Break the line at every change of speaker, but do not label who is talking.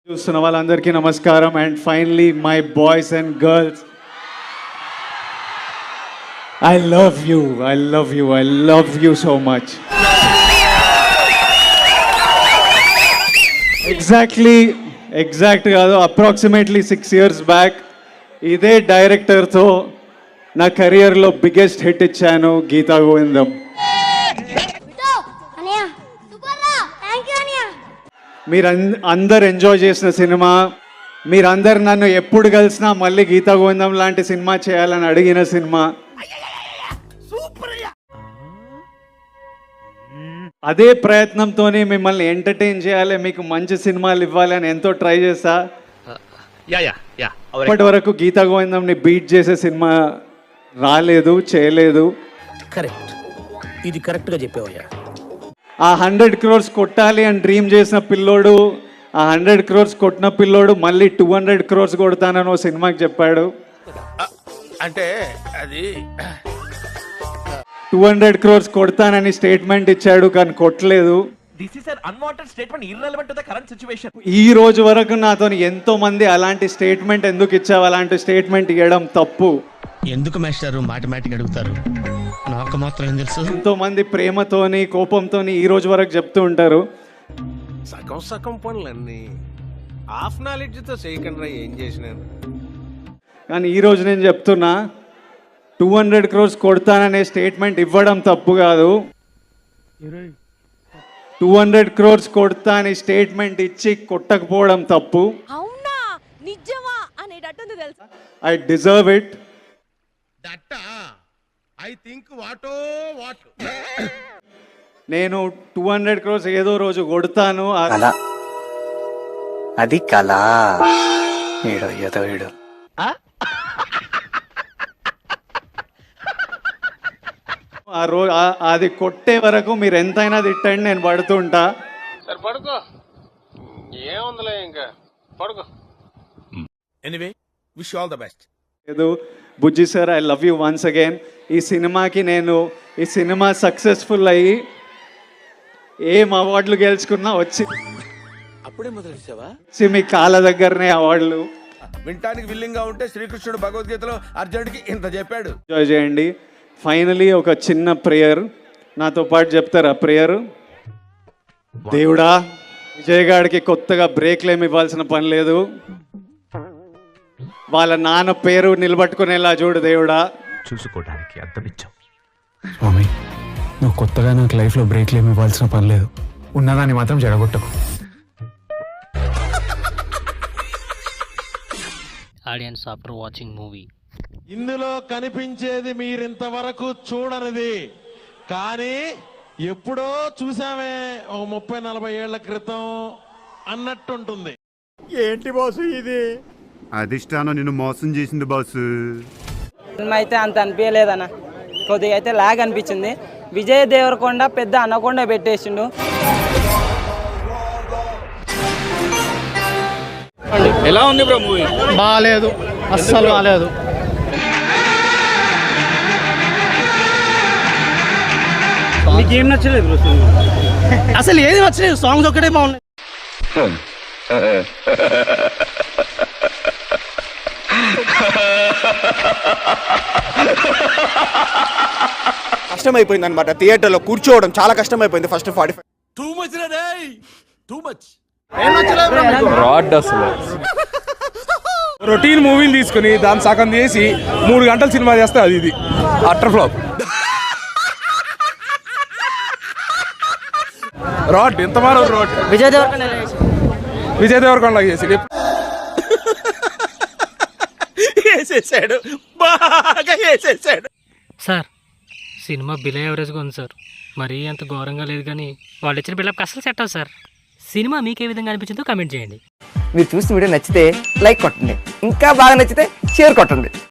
చూస్తున్న వాళ్ళందరికీ నమస్కారం. And finally my boys and girls, I love you so much. Exact కాదు, అప్రాక్సిమేట్లీ 6 years బ్యాక్ ఇదే డైరెక్టర్తో నా కెరియర్లో బిగ్గెస్ట్ హిట్ ఇచ్చాను, గీతా గోవిందం. మీరు అందరు ఎంజాయ్ చేసిన సినిమా, మీరందరు నన్ను ఎప్పుడు కలిసినా మళ్ళీ గీతా గోవిందం లాంటి సినిమా చేయాలని అడిగిన సినిమా. అదే ప్రయత్నంతోనే మిమ్మల్ని ఎంటర్టైన్ చేయాలి, మీకు మంచి సినిమాలు ఇవ్వాలి అని ఎంతో ట్రై చేశా. ఇప్పటి వరకు గీతా గోవిందంని బీట్ చేసే సినిమా రాలేదు, చేయలేదు.
కరెక్ట్, ఇది కరెక్ట్గా చెప్పావయ్యా.
ఆ 100 crores కొట్టాలి అని డ్రీమ్ చేసిన పిల్లోడు, ఆ 100 crores కొట్టిన పిల్లోడు మళ్ళీ 200 crores కొడతానని ఓ సినిమాకి చెప్పాడు.
అంటే అది
200 crores కొడతానని స్టేట్మెంట్ ఇచ్చాడు, కానీ కొట్టలేదు. ఈ రోజు వరకు నాతో ఎంతో మంది అలాంటి స్టేట్మెంట్ ఎందుకు ఇచ్చావు, అలాంటి స్టేట్మెంట్ ఇవ్వడం తప్పు.
ఎందుకు మాస్టారు మాటిమాటికి అడుగుతారు? నాకు మాత్రం ఏం తెలుసు.
ఎంతో మంది ప్రేమతోని కోపంతోని ఈ రోజు వరకు చెప్తూ ఉంటారు.
సగం పనులన్నీ హాఫ్ నాలెడ్జ్తో చేయకుండా ఏం చేసినాను.
కానీ ఈ రోజు నేను చెప్తున్నా, 200 crores కొడతాననే స్టేట్మెంట్ ఇవ్వడం తప్పు కాదు. 200 crores కొడతా అని స్టేట్మెంట్ ఇచ్చి కొట్టకపోవడం తప్పు.
అవునా నిజమా అనేటట్టుంది తెలుసా.
I deserve it.
I think వాటో వాట్.
నేను 200 crores ఏదో రోజు కొడతాను.
అది కళ. ఏదో ఏడు
ఆ రోజు అది కొట్టే వరకు మీరు ఎంతైనా తిట్టండి, నేను పడుతుంటా.
సరే పడుకో, ఏముందిలే ఇంకా పడుకో.
Anyway, wish all the best.
లేదు Bujji sir, I love you once again. ఈ సినిమా సక్సెస్ఫుల్ అయ్యి ఏం అవార్డులు గెలుచుకున్నా వచ్చి
అప్పుడే మొదలెట్టావా?
మీ కాళ్ళ దగ్గరనే అవార్డులు.
వినటానికి విల్లింగ్ గా ఉంటే శ్రీకృష్ణుడు భగవద్గీతలో అర్జునుడికి ఇంత చెప్పాడు.
ఎంజాయ్ చేయండి. ఫైనలీ ఒక చిన్న ప్రేయర్ నాతో పాటు చెప్తారా? ప్రేయర్. దేవుడా, విజయ్ గాడికి కొత్తగా బ్రేక్లు ఏమి ఇవ్వాల్సిన పని లేదు, వాళ్ళ నాన్న పేరు నిలబట్టుకునేలా చూడు దేవుడా.
చూసుకోవడానికి అర్థమిచ్చావు
స్వామి. నువ్వు కొత్తగా నాకు లైఫ్లో బ్రేక్లు ఏమి ఇవ్వాల్సిన పని లేదు, ఉన్నదాన్ని మాత్రం జడగొట్టకు.
ఆడియన్స్ ఆఫ్టర్ వాచింగ్ మూవీ,
ఇందులో కనిపించేది మీరింతవరకు చూడనిది, కానీ ఎప్పుడో చూసామే ఒక 30-40 ఏళ్ల క్రితం అన్నట్టుంటుంది.
ఏంటి బాసు ఇది?
అధిష్టానం నిన్ను మోసం చేసింది బాసు.
సినిమా అయితే అంత అనిపించలేదన్న, కొద్దిగా అయితే లాగ్ అనిపించింది. విజయ్ దేవరకొండ పెద్ద అనకొండ పెట్టేసిండు.
ఎలా ఉంది బ్రో మూవీ?
బాగాలేదు, అస్సలు బాగాలేదు.
మీకేం నచ్చలేదు?
అసలు ఏది నచ్చలేదు, సాంగ్స్ ఒక్కటే బాగున్నాయి.
కష్టమైపోయింది అనమాట. థియేటర్లో కూర్చోవడం చాలా కష్టమైపోయింది. ఫస్ట్ 45
టూ మచ్ రే, టూ మచ్.
రొటీన్ మూవీని తీసుకుని దాన్ని సగం చేసి 3 గంటల సినిమా చేస్తే అది ఇది అటర్ ఫ్లాప్. రాడ్ ఎంత మారో రాడ్.
విజయ్
దేవరకొండ చేసి
వేసేసాడు, బాగా వేసేసాడు.
సార్ సినిమా బిలో యావరేజ్గా ఉంది సార్, మరీ అంత ఘోరంగా లేదు, కానీ వాళ్ళు ఇచ్చిన బిల్డప్ అసలు సెట్ అవ్వదు సార్. సినిమా మీకు ఏ విధంగా అనిపించిందో కామెంట్ చేయండి.
మీరు చూసిన వీడియో నచ్చితే లైక్ కొట్టండి, ఇంకా బాగా నచ్చితే షేర్ కొట్టండి.